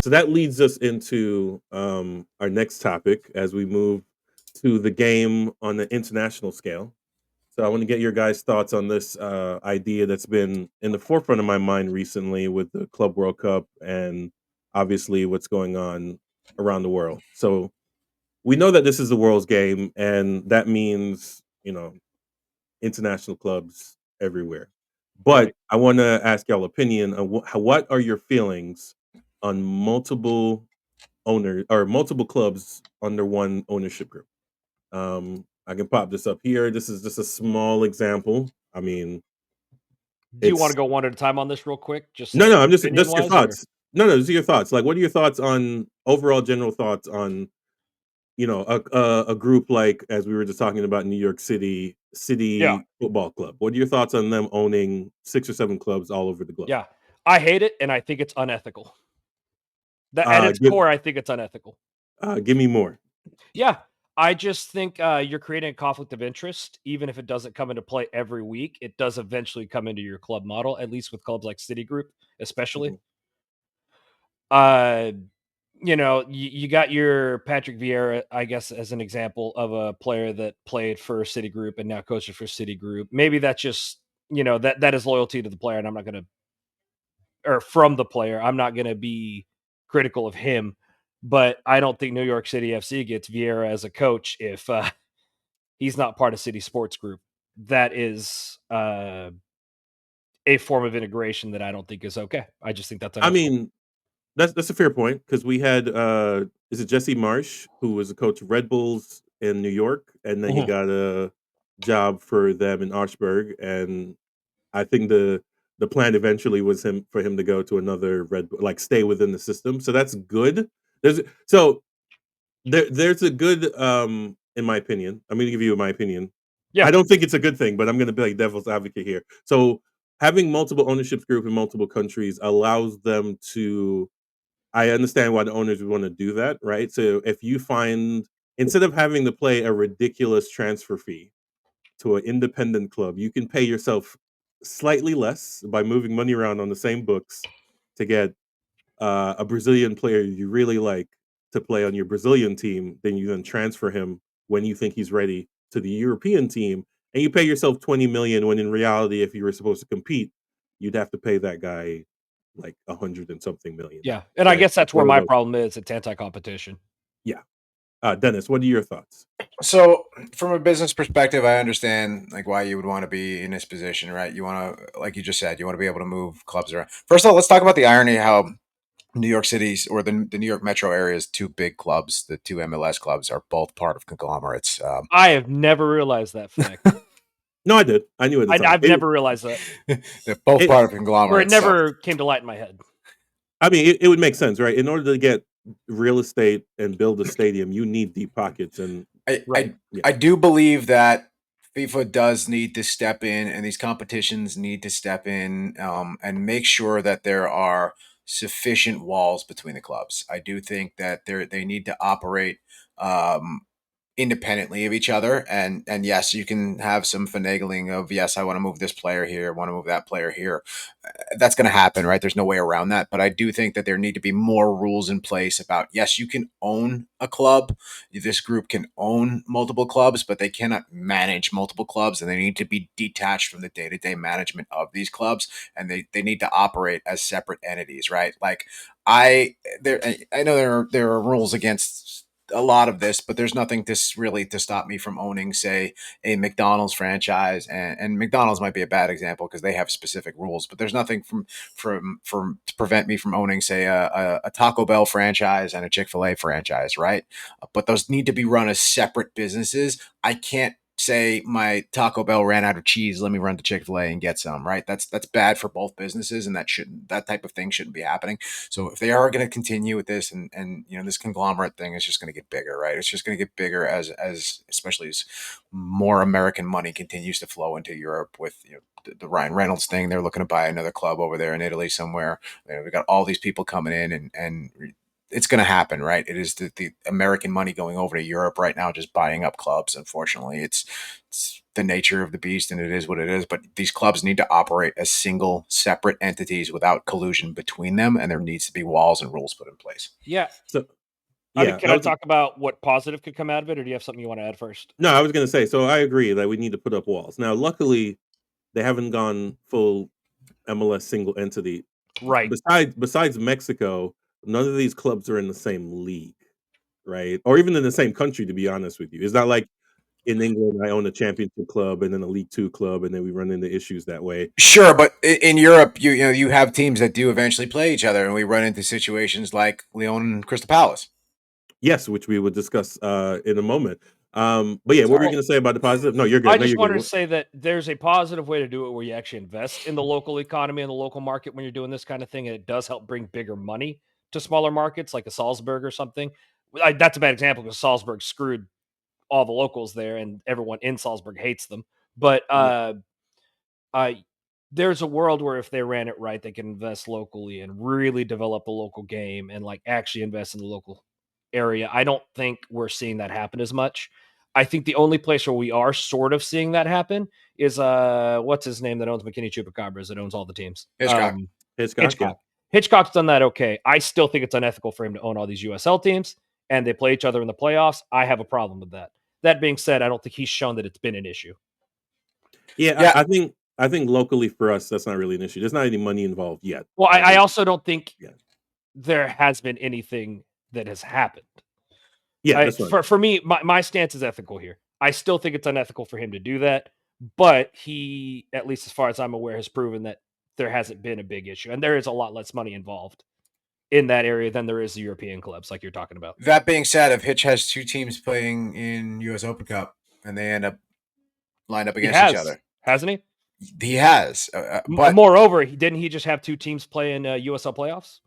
So that leads us into our next topic as we move to the game on the international scale. So I want to get your guys' thoughts on this idea that's been in the forefront of my mind recently with the Club World Cup and obviously what's going on around the world. So we know that this is the world's game, and that means international clubs everywhere. Right. But I want to ask y'all opinion on what are your feelings on multiple owners or multiple clubs under one ownership group. I can pop this up here. This is just a small example. I mean, Do you wanna it's go one at a time on this real quick? Just no, like no. I'm just your opinion-wise, or thoughts. No, no. These are your thoughts. Like, what are your thoughts on overall general thoughts on a group like as we were just talking about New York Yeah, City Football Club. What are your thoughts on them owning 6 or 7 clubs all over the globe? yeah. I hate it, and I think it's unethical. That at Uh, its give core, I think it's unethical. give me more. Yeah, I just think, you're creating a conflict of interest, even if it doesn't come into play every week, it does eventually come into your club model, at least with clubs like Citigroup, especially. Mhm. Uh, you got your Patrick Vieira, I guess, as an example of a player that played for Citigroup and now coaches for Citigroup. Maybe that's just, that is loyalty to the player, and I'm not gonna or from the player. I'm not gonna be critical of him, but I don't think New York City FC gets Vieira as a coach if he's not part of City Sports Group. That is a form of integration that I don't think is okay. I just think that's I unethical. mean, that's a fair point because we had is it Jesse Marsh who was a coach of Red Bulls in New York, and then he Mhm. got a job for them in Augsburg, and I think the plan eventually was him for him to go to another Red Bull, like stay within the system. So that's good. There's so there's a good in my opinion. I'm going to give you my opinion. I Yeah, don't think it's a good thing, but I'm going to be like devil's advocate here. So having multiple ownership group in multiple countries allows them to I understand why the owners would want to do that, right? So if you find instead of having to pay a ridiculous transfer fee to an independent club, you can pay yourself slightly less by moving money around on the same books to get a Brazilian player you really like to play on your Brazilian team. Then you then transfer him when you think he's ready to the European team, and you pay yourself 20 million. When in reality, if you were supposed to compete, you'd have to pay that guy like 100 and something million yeah, dollars, and I right? guess that's One where of my those. problem is. It's anti-competition. Yeah. Dennis, what are your thoughts? So, from a business perspective, I understand like why you would want to be in this position, right? You want to, like you just said, you want to be able to move clubs around. First of all, let's talk about the irony how New York City's or the New York metro area's two big clubs, the two MLS clubs, are both part of conglomerates. I have never realized that fact. No, I did. I knew at the time. I've never realized that, They're both It part of or it conglomerates. So, never came to light in my head. I mean, it would make sense, right? In order to get real estate and build a stadium, you need deep pockets, and I, Right. I, yeah, I do believe that FIFA does need to step in, and these competitions need to step in and make sure that there are sufficient walls between the clubs. I do think that they need to operate um, independently of each other, and yes, you can have some finagling of, yes, I want to move this player here, I want to move that player here. That's going to happen, right? There's no way around that. But I do think that there need to be more rules in place about, yes, you can own a club, this group can own multiple clubs, but they cannot manage multiple clubs, and they need to be detached from the day-to-day management of these clubs, and they need to operate as separate entities, right? Like I know there are rules against a lot of this, but there's nothing really to stop me from owning, say, a McDonald's franchise, and McDonald's might be a bad example because they have specific rules, but there's nothing from to prevent me from owning, say, a Taco Bell franchise and a Chick-fil-A franchise, right? But those need to be run as separate businesses. I can't say my Taco Bell ran out of cheese, let me run to Chick-fil-A and get some, right? That's bad for both businesses, and that type of thing shouldn't be happening. So if they are going to continue with this, and this conglomerate thing is just going to get bigger, right? It's just going to get bigger as especially as more American money continues to flow into Europe with the Ryan Reynolds thing. They're looking to buy another club over there in Italy somewhere. We got all these people coming in, and it's going to happen, right? It is the American money going over to Europe right now, just buying up clubs. Unfortunately, it's the nature of the beast, and it is what it is. But these clubs need to operate as single, separate entities without collusion between them, and there needs to be walls and rules put in place. Yeah. So I mean, yeah, can I talk about what positive could come out of it, or do you have something you want to add first? no, I was gonna say. So I agree that we need to put up walls. Now, luckily, they haven't gone full MLS single entity. Right. Besides Mexico, none of these clubs are in the same league, right? Or even in the same country. To be honest with you, it's not like in England I own a championship club and then a League Two club, and then we run into issues that way. Sure, but in Europe, you know you have teams that do eventually play each other, and we run into situations like Leon and Crystal Palace. Yes, which we would discuss in a moment. But yeah, what were you Sorry. going to say about the positive? No, you're I good. No, just you're wanted to good. say that there's a positive way to do it where you actually invest in the local economy and the local market when you're doing this kind of thing, and it does help bring bigger money to smaller markets like a Salzburg or something. That's a bad example because Salzburg screwed all the locals there, and everyone in Salzburg hates them. But Yeah. uh, there's a world where if they ran it right, they can invest locally and really develop the local game and like actually invest in the local area. I don't think we're seeing that happen as much. I think the only place where we are sort of seeing that happen is what's his name that owns McKinney Chupacabras that owns all the teams? Hitchcock. Hitchcock, yeah. Hitchcock. Hitchcock's done that okay. I still think it's unethical for him to own all these USL teams and they play each other in the playoffs. I have a problem with that. That being said, I don't think he's shown that it's been an issue. Yeah, Yeah, I think locally for us, that's not really an issue. There's not any money involved yet. Well, I Right? also don't think Yeah. there has been anything that has happened. Yeah, that's fine. For me, my stance is ethical here. I still think it's unethical for him to do that, but he, at least as far as I'm aware, has proven that there hasn't been a big issue, and there is a lot less money involved in that area than there is the European clubs, like you're talking about. that being said, if Hitch has two teams playing in U.S. Open Cup and they end up lined up He against each has, other, hasn't he? he has. But Moreover, didn't he just have two teams play in USL playoffs?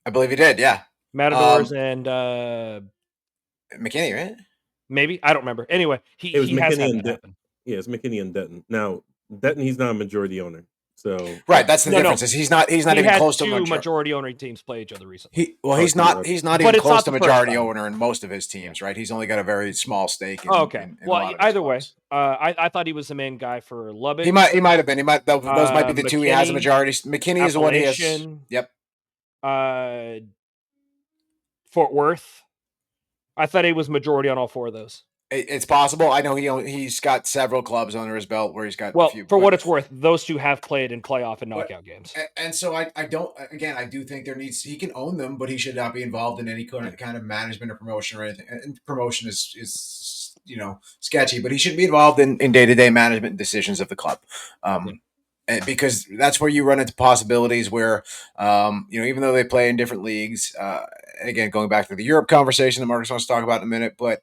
I believe he did. Yeah, Matadors and McKinney, right? maybe I don't remember. Anyway, It was he has McKinney had and that happen. yeah, it's McKinney and Denton. Now, Denton, he's not a majority owner. So Right. That's the No, difference. no, Is he's not he even had close to two majority owner teams play each other recently. he's okay, not okay. he's not But even it's close not to the first majority time. owner in most of his teams. Right. He's only got a very small stake Oh, okay. in a Well, lot of his either way, clubs. I thought he was the main guy for Lubbock. He might have been. He might those might be the two he has a McKinney, majority. McKinney is the one he has. Appalachian, Yep. Fort Worth. I thought he was majority on all four of those. It's possible. I know he's got several clubs under his belt where he's got a Well, few. for what it's worth, those two have played in playoff and But knockout games. and so I don't again I do think he can own them, but he should not be involved in any kind of management or promotion or anything. And promotion is sketchy, but he shouldn't be involved in day-to-day management decisions of the club. Because that's where you run into possibilities where even though they play in different leagues, again going back to the Europe conversation that Marcus wants to talk about in a minute, but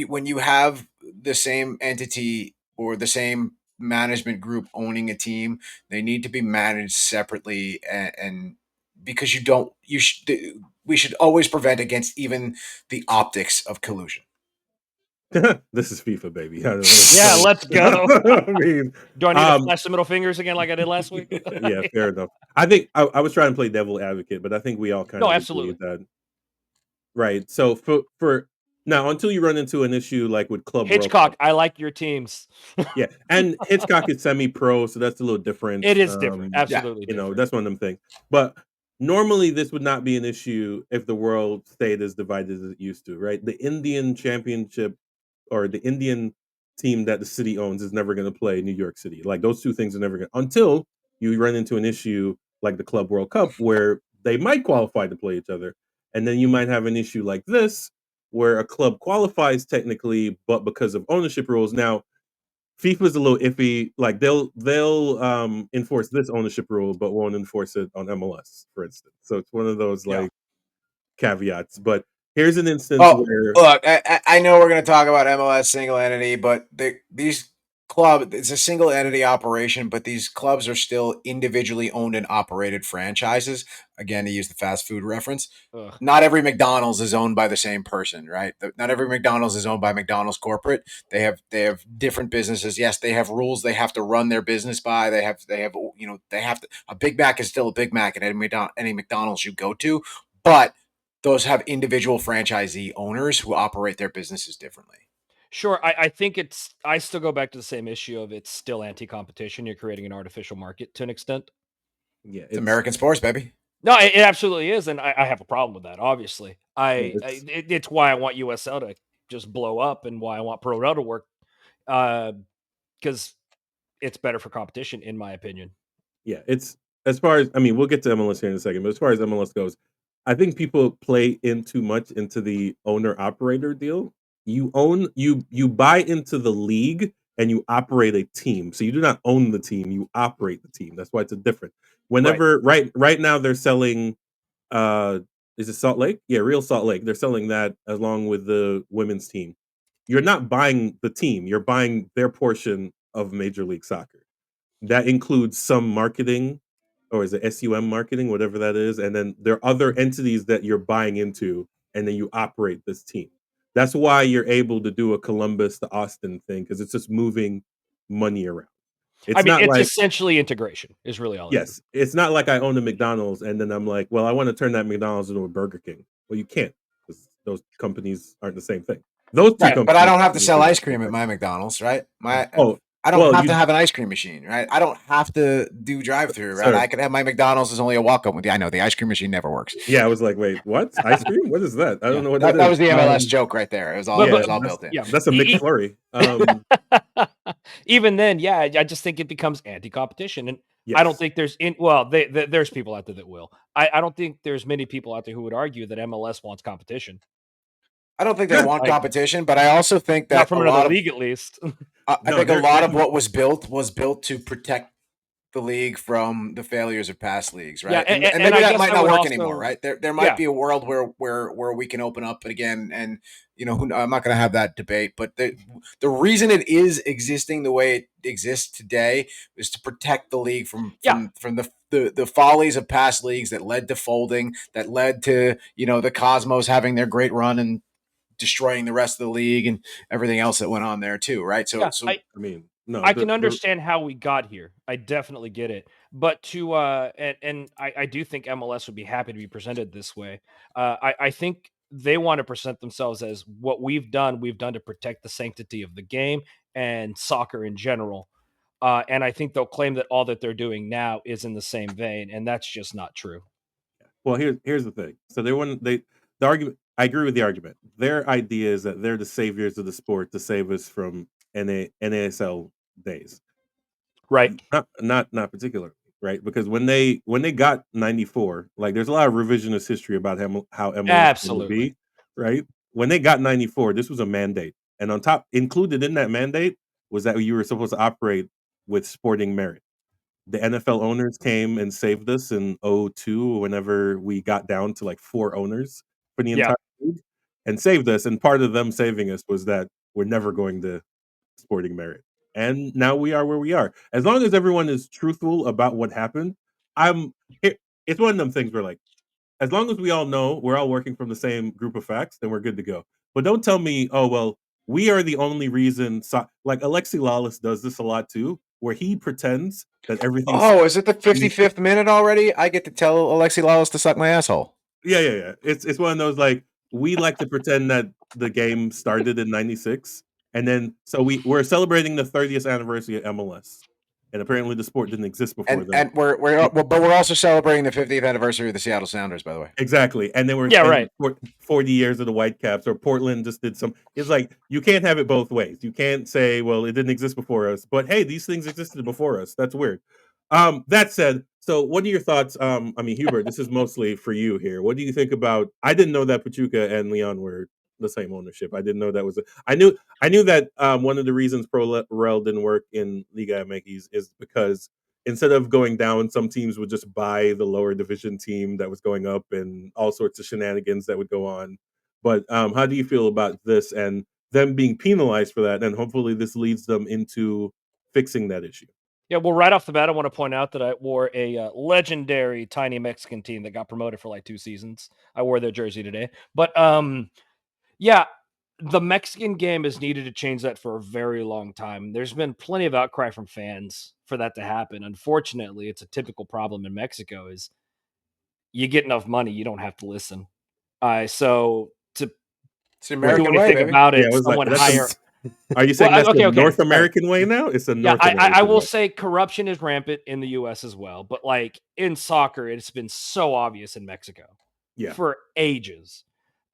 when you have the same entity or the same management group owning a team, they need to be managed separately, and because we should always prevent against even the optics of collusion. This is FIFA, baby. Yeah, let's go. I mean, Do I need to flash the middle fingers again like I did last week? yeah, fair enough. I think I was trying to play devil advocate, but I think we all kind of agree absolutely. that. Right. So for now, until you run into an issue like with Club World Hitchcock, Cup, I like your teams. yeah, and Hitchcock is semi-pro, so that's a little different. It is different, absolutely different. That's one of them things. But normally, this would not be an issue if the world stayed as divided as it used to, right? The Indian Championship or the Indian team that the city owns is never going to play New York City. Like those two things are never going until you run into an issue like the Club World Cup where they might qualify to play each other, and then you might have an issue like this where a club qualifies technically, but because of ownership rules. Now, FIFA's a little iffy. Like they'll enforce this ownership rule, but won't enforce it on MLS, for instance. So it's one of those Yeah. like caveats. But here's an instance Oh, where look, I know we're going to talk about MLS single entity, but it's a single entity operation, but these clubs are still individually owned and operated franchises. Again, to use the fast food reference, not every McDonald's is owned by the same person, right? Not every McDonald's is owned by McDonald's corporate. They have different businesses. Yes, they have rules they have to run their business by. They have a Big Mac is still a Big Mac at any McDonald's you go to. but those have individual franchisee owners who operate their businesses differently. Sure, I think I still go back to the same issue of it's still anti-competition. You're creating an artificial market to an extent. Yeah, It's American sports, baby. No, it absolutely is, and I have a problem with that. Obviously, it's it's why I want USL to just blow up, and why I want Pro Rel to work, because it's better for competition, in my opinion. yeah, it's as far as I mean, we'll get to MLS here in a second, but as far as MLS goes, I think people play in too much into the owner operator deal. You buy into the league and you operate a team. So you do not own the team, you operate the team. That's why it's a different. Right. Whenever right now they're selling uh is it Salt Lake? Yeah, Real Salt Lake. They're selling that along with the women's team. You're not buying the team, you're buying their portion of Major League Soccer. That includes some marketing, or is it SUM marketing, whatever that is, and then there are other entities that you're buying into, and then you operate this team. That's why you're able to do a Columbus to Austin thing because it's just moving money around. I It's mean, not it's like essentially integration is really all it is. yes, it's not like I own a McDonald's and then I'm like, well, I want to turn that McDonald's into a Burger King. Well, you can't because those companies aren't the same thing. Those two Right, but I companies don't have to sell technically are ice the same cream at thing. my McDonald's, right? My Oh, I don't well, have to you have an ice cream machine, right? I don't have to do drive-through, right? sir. I could have my McDonald's as only a walk-up with. I know the ice cream machine never works. Yeah, I was like, wait, what? Ice cream? What is that? I don't Yeah, know what that that is. was the MLS joke right there. It Yeah, was all But built in. yeah, that's a e- McFlurry. even then, yeah, I just think it becomes anti-competition, and I don't Yes. think there's people out there that will. I don't think there's many people out there who would argue that MLS wants competition, I don't think they Yeah, want like competition, but I also think not that from another league at least. I no, think a they're lot of what was built to protect the league from the failures of past leagues, Yeah, right? And and maybe I that guess might I not would work anymore, also, right? There might yeah, be a world where we can open up again, and I'm not going to have that debate, but the reason it is existing the way it exists today is to protect the league yeah, from the follies of past leagues that led to folding, that led to the Cosmos having their great run and destroying the rest of the league and everything else that went on there too, right? So yeah. so I mean, no, I can the understand how we got here. I definitely get it. But and I do think MLS would be happy to be presented this way. I think they want to present themselves as what we've done to protect the sanctity of the game and soccer in general. And I think they'll claim that all that they're doing now is in the same vein, and that's just not true. well, here's the thing. So the argument I agree with the argument. Their idea is that they're the saviors of the sport to save us from NASL days. Right. Not particularly, right? Because when they got 94, like there's a lot of revisionist history about how MLS came to Absolutely. be, right? When they got 94, this was a mandate. And on top included in that mandate was that you were supposed to operate with sporting merit. The NFL owners came and saved us in '02 whenever we got down to like 4 owners for the Yeah. entire league and saved us, and part of them saving us was that we're never going to sporting merit. And now we are where we are. As long as everyone is truthful about what happened, I'm it, it's one of them things where like as long as we all know we're all working from the same group of facts, then we're good to go. But don't tell me, oh well, we are the only reason. Like Alexi Lawless does this a lot too, where he pretends that everything's is it the 55th minute already? I get to tell Alexi Lawless to suck my asshole. yeah. It's one of those like we like to pretend that the game started in '96, and then so we're celebrating the 30th anniversary of MLS, and apparently the sport didn't exist before then. And we're also celebrating the 50th anniversary of the Seattle Sounders, by the way. Exactly, and then we're Yeah, and right. 40 years of the Whitecaps, or Portland just did some. It's like you can't have it both ways. You can't say, "Well, it didn't exist before us," but hey, these things existed before us. That's weird. That said, so what are your thoughts? I mean, Hubert, this is mostly for you here. What do you think about? I didn't know that Pachuca and Leon were the same ownership. I didn't know that was. I knew that one of the reasons Pro Rel didn't work in Liga MX is because instead of going down, some teams would just buy the lower division team that was going up and all sorts of shenanigans that would go on. But how do you feel about this and them being penalized for that? And hopefully this leads them into fixing that issue. Yeah, well, right off the bat, I want to point out that I wore a legendary tiny Mexican team that got promoted for like 2 seasons. I wore their jersey today, but yeah, the Mexican game has needed to change that for a very long time. There's been plenty of outcry from fans for that to happen. Unfortunately, it's a typical problem in Mexico. Is you get enough money, you don't have to listen. So to It's the do American way, anything baby. about Yeah, it, I was like, someone that's hire. are you Well, saying that's the okay, North all right. American way now? It's a Yeah, North I American will way. say corruption is rampant in the US as well, but like in soccer, it's been so obvious in Mexico Yeah. for ages.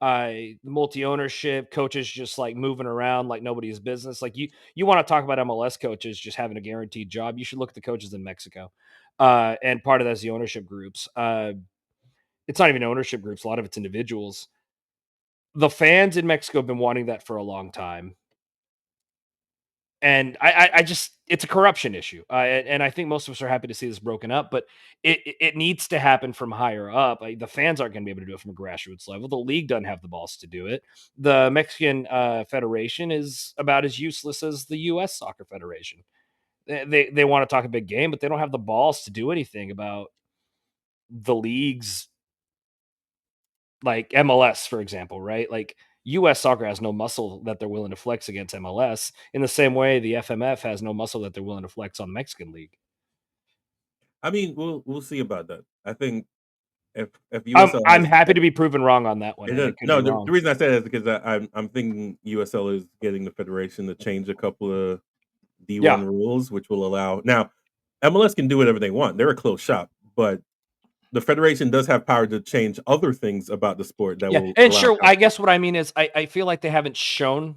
The multi-ownership, coaches just like moving around like nobody's business. Like you want to talk about MLS coaches just having a guaranteed job. You should look at the coaches in Mexico. And part of that's the ownership groups. It's not even ownership groups, a lot of it's individuals. The fans in Mexico have been wanting that for a long time. And I just it's a corruption issue, and I think most of us are happy to see this broken up, but it needs to happen from higher up. Like, the fans aren't going to be able to do it from a grassroots level. The league doesn't have the balls to do it. The Mexican Federation is about as useless as the U.S. Soccer Federation. They want to talk a big game, but they don't have the balls to do anything about the leagues, like MLS, for example, right? Like US soccer has no muscle that they're willing to flex against MLS in the same way the FMF has no muscle that they're willing to flex on the Mexican league. I mean, we'll see about that. I think if USL I'm has happy to be proven wrong on that one, it and does, it could be no, the wrong. reason I say that is because I'm thinking USL is getting the federation to change a couple of D1 Yeah. rules, which will allow now MLS can do whatever they want. They're a closed shop, but the federation does have power to change other things about the sport that Yeah. will And allow sure, I guess what I mean is I feel like they haven't shown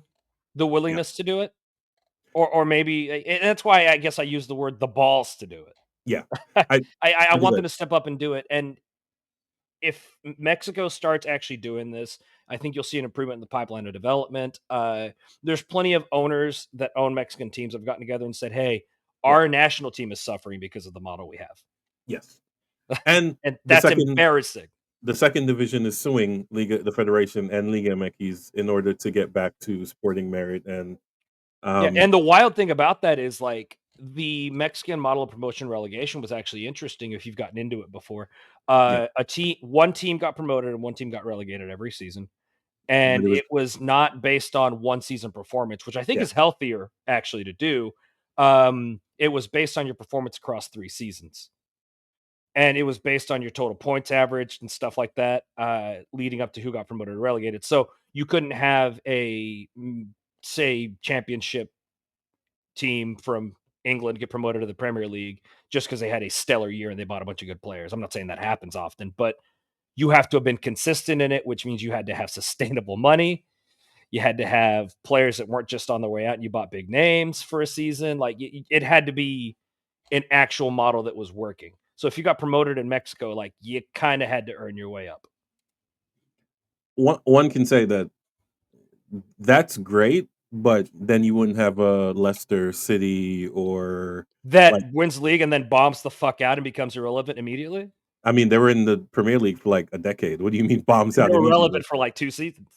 the yeah, willingness to do it. Or maybe and that's why I guess I use the word the balls to do yeah. it. I I because want them to step up and do it. And if Mexico starts actually doing this, I think you'll see an improvement in the pipeline of development. There's plenty of owners that own Mexican teams have gotten together and said, "Hey, yeah, our national team is suffering because of the model we have," yes. And and the that's second embarrassing. the second division is suing the federation and Liga MX in order to get back to sporting merit and Yeah, um and the wild thing about that is like the Mexican model of promotion relegation was actually interesting if you've gotten into it before. yeah, One team got promoted and one team got relegated every season. but And it was it was not based on one season performance, which I think yeah. is healthier actually to do. It was based on your performance across 3 seasons. And it was based on your total points average and stuff like that, leading up to who got promoted or relegated. So you couldn't have say, championship team from England get promoted to the Premier League just because they had a stellar year and they bought a bunch of good players. I'm not saying that happens often, but you have to have been consistent in it, which means you had to have sustainable money. You had to have players that weren't just on their way out and you bought big names for a season. Like it had to be an actual model that was working. So if you got promoted in Mexico, like you kind of had to earn your way up. One can say that that's great, but then you wouldn't have a Leicester City or like That wins league and then bombs the fuck out and becomes irrelevant immediately. I mean, they were in the Premier League for like a decade. What do you mean bombs They out were immediately? relevant for like 2 seasons.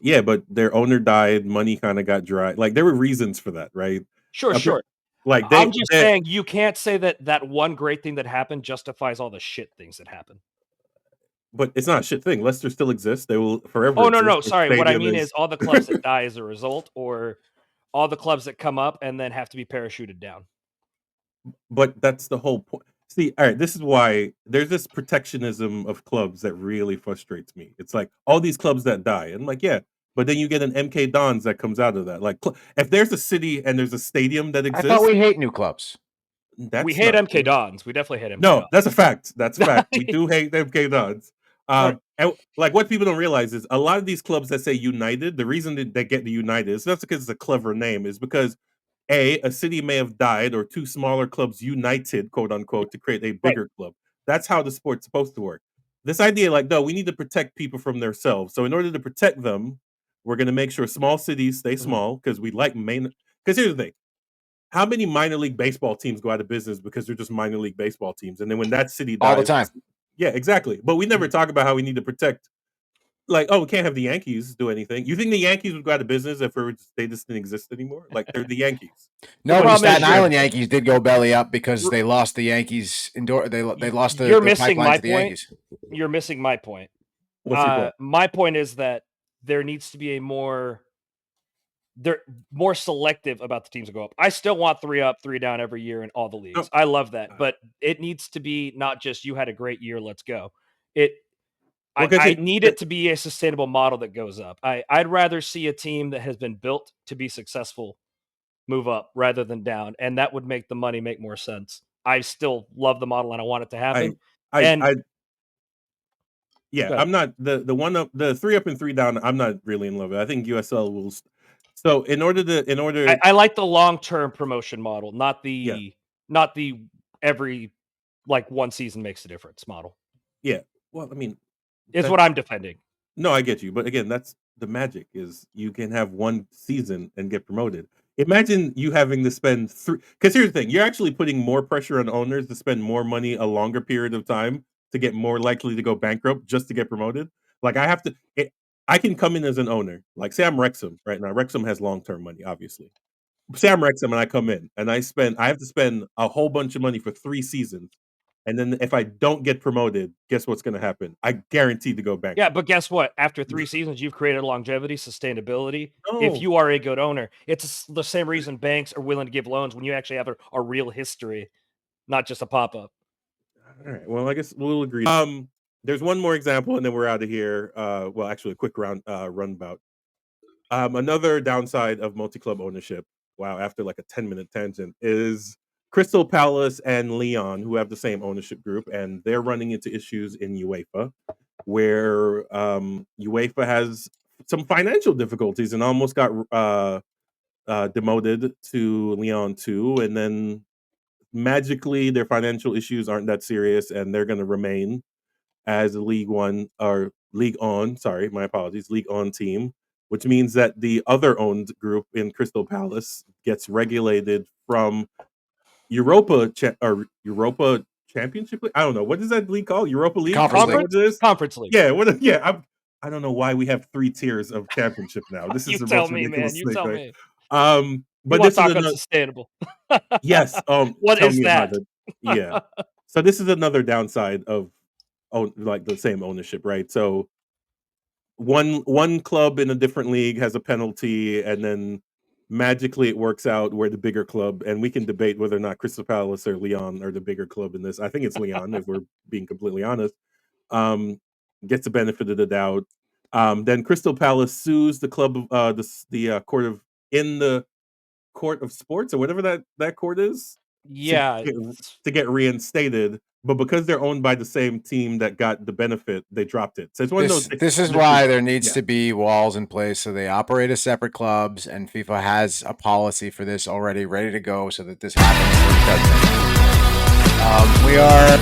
Yeah, but their owner died, money kind of got dry. Like there were reasons for that, right? Sure, A per- sure. like I'm just saying you can't say that that one great thing that happened justifies all the shit things that happen. but it's not a shit thing. Leicester still exists. They will forever Oh, no, exist. no, Their sorry. What I stadium mean is is all the clubs that die as a result, or all the clubs that come up and then have to be parachuted down. but that's the whole point. See, all right, this is why there's this protectionism of clubs that really frustrates me. It's like all these clubs that die. And I'm like, yeah, but then you get an MK Dons that comes out of that. Like if there's a city and there's a stadium that I thought exists, we hate new clubs. We that's hate not MK true. Dons. We definitely hate MK No, Dons. that's a fact. That's a fact. We do hate the MK Dons. Right. And like what people don't realize is a lot of these clubs that say United, the reason that they get the United is not because it's a clever name, is because a city may have died or two smaller clubs united, quote unquote, to create a Right. bigger club. That's how the sport's supposed to work. This idea, like, no, we need to protect people from themselves. So in order to protect them, we're going to make sure small cities stay Mhm. small because we like main. Because here's the thing: how many minor league baseball teams go out of business because they're just minor league baseball teams, and then when that city All the dies, time. yeah, exactly. But we never Mhm. talk about how we need to protect like, oh, we can't have the Yankees do anything. You think the Yankees would go out of business if they just didn't exist anymore? Like they're the Yankees. No, the problem is Staten you're Island Yankees did go belly up because you're they lost the Yankees indoor. They lost you're the missing pipeline my to the point. Yankees. You're missing my point. What's your point? My point is that there needs to be a they're more selective about the teams that go up. I still want 3 up, 3 down every year in all the No, leagues. I love that, but it needs to be not just you had a great year, let's go. I need it to be a sustainable model that goes up. I'd rather see a team that has been built to be successful move up rather than down, and that would make the money make more sense. I still love the model and I want it to happen. Yeah, I'm not the 3 up and 3 down. I'm not really in love with it. I think USL will. So in order, I like the long-term promotion model, not Yeah. the every like one season makes a difference model. Yeah. Well, I mean, Is what I'm defending. No, I get you, but again, that's the magic is you can have one season and get promoted. Imagine you having to spend 3 because here's the thing, you're actually putting more pressure on owners to spend more money a longer period of time to get more likely to go bankrupt just to get promoted. Like I can come in as an owner. Like say I'm Wrexham right now. Wrexham has long-term money, obviously. Say I'm Wrexham and I come in and I have to spend a whole bunch of money for 3 seasons. And then if I don't get promoted, guess what's gonna happen? I guaranteed to go bankrupt. Yeah, but guess what? After 3 seasons, you've created longevity, sustainability. If No. you are a good owner, it's the same reason banks are willing to give loans when you actually have a real history, not just a pop-up. All right. Well, I guess we'll agree. There's one more example, and then we're out of here. Well, actually, a quick runabout. Another downside of multi-club ownership. Wow, after like a 10-minute tangent, is Crystal Palace and Lyon, who have the same ownership group, and they're running into issues in UEFA, where UEFA has some financial difficulties and almost got demoted to Lyon 2, and then magically their financial issues aren't that serious, and they're going to remain as a League One or League On. Sorry, my apologies, League On team, which means that the other owned group in Crystal Palace gets regulated from Europa Championship League. I don't know what is that league called. Europa League, Conference League. Yeah, I don't know why we have 3 tiers of championship now. This is you the tell most me, ridiculous man. You thing, tell right? me. But this is sustainable. Yes. What tell is me that? about it. Yeah. So this is another downside of like the same ownership, right? So one club in a different league has a penalty, and then magically it works out where the bigger club, and we can debate whether or not Crystal Palace or Lyon are the bigger club in this. I think it's Lyon, if we're being completely honest. Gets the benefit of the doubt. Then Crystal Palace sues the club, the court of sports or whatever that court is. Yeah. To get reinstated, but because they're owned by the same team that got the benefit, they dropped it. So it's one of those. This is why there needs to be walls in place so they operate as separate clubs, and FIFA has a policy for this already ready to go so that this happens. We are